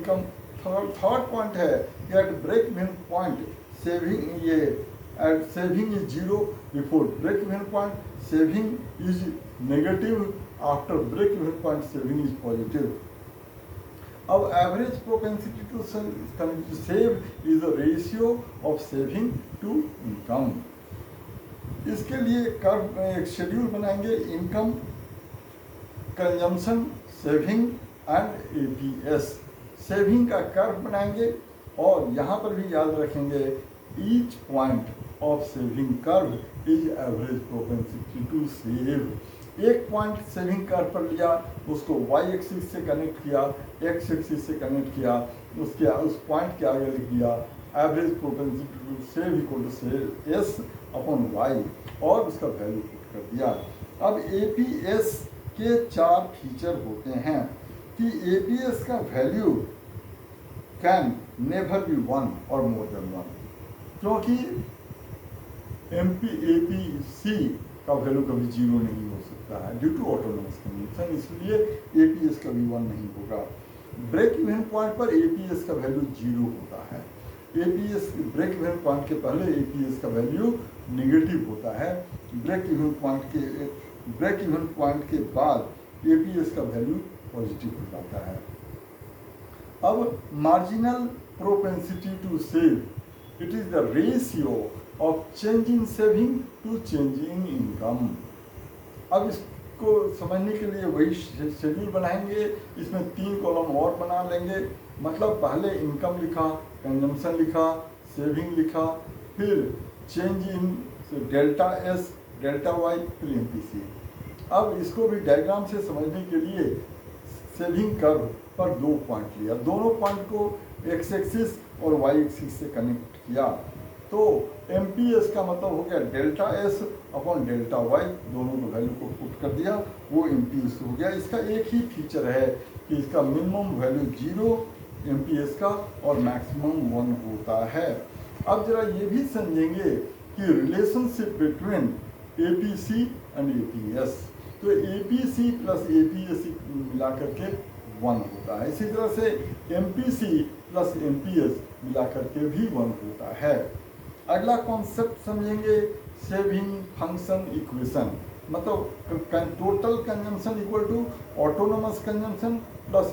Income. Third point है at break even point saving, ये at saving is zero before break even point, saving is negative, after break even point saving is positive. अब average propensity to save is the ratio of saving to income. इसके लिए curve एक schedule बनाएंगे, income, consumption, saving and APS. Saving का curve बनाएंगे और यहाँ पर भी याद रखेंगे each point of saving curve is average propensity to save. एक पॉइंट सेविंग कर्व पर लिया, उसको वाई एक्सिस से कनेक्ट किया, एक्स एक्सिस से कनेक्ट किया, उसके उस पॉइंट के आगे लिख दिया average propensity to save equal to save S upon Y और उसका वैल्यू पुट कर दिया। अब एपीएस के 4 फीचर होते हैं कि एपीएस का वैल्यू कैन नेवर बी 1 और मोर देन 1, क्योंकि एपीसी का वैल्यू कभी 0 नहीं हो सकता है ड्यू टू ऑटोनोमस कंडीशन, इसलिए एपीएस कभी 1 नहीं होगा। ब्रेक इवन पॉइंट पर एपीएस का वैल्यू 0 होता है। एपीएस ब्रेक इवन पॉइंट के पहले एपीएस का वैल्यू नेगेटिव होता है, ब्रेक इवन पॉइंट के बाद एपीएस का वैल्यू पॉजिटिव हो जाता है। अब marginal propensity to save, it is the ratio of change in saving to change in income. अब इसको समझने के लिए वही शेड्यूल बनाएंगे, इसमें 3 कॉलम और बना लेंगे। मतलब पहले इनकम लिखा, कंजम्पशन लिखा, सेविंग लिखा, फिर change in delta S, delta Y, फिर एमपीसी। अब इसको भी डायग्राम से समझने के लिए सेविंग कर्व पर 2 पॉइंट लिया, दोनों पॉइंट को एक्स एक्सिस और वाई एक्सिस से कनेक्ट किया, तो एमपीएस का मतलब हो गया delta S upon delta Y, दोनों को वैल्यू को पुट कर दिया, वो एमपीएस हो गया। इसका एक ही फीचर है कि इसका मिनिमम वैल्यू 0 एमपीएस का और मैक्सिमम 1 होता है। अब जरा ये भी समझेंगे कि relationship between APC and APS, तो एपीसी प्लस एपीएस मिला करके 1 होता है। इसी तरह से एमपीसी प्लस एमपीएस मिला करके भी 1 होता है। अगला कॉन्सेप्ट समझेंगे सेविंग फंक्शन इक्वेशन, मतलब total consumption equal to autonomous consumption plus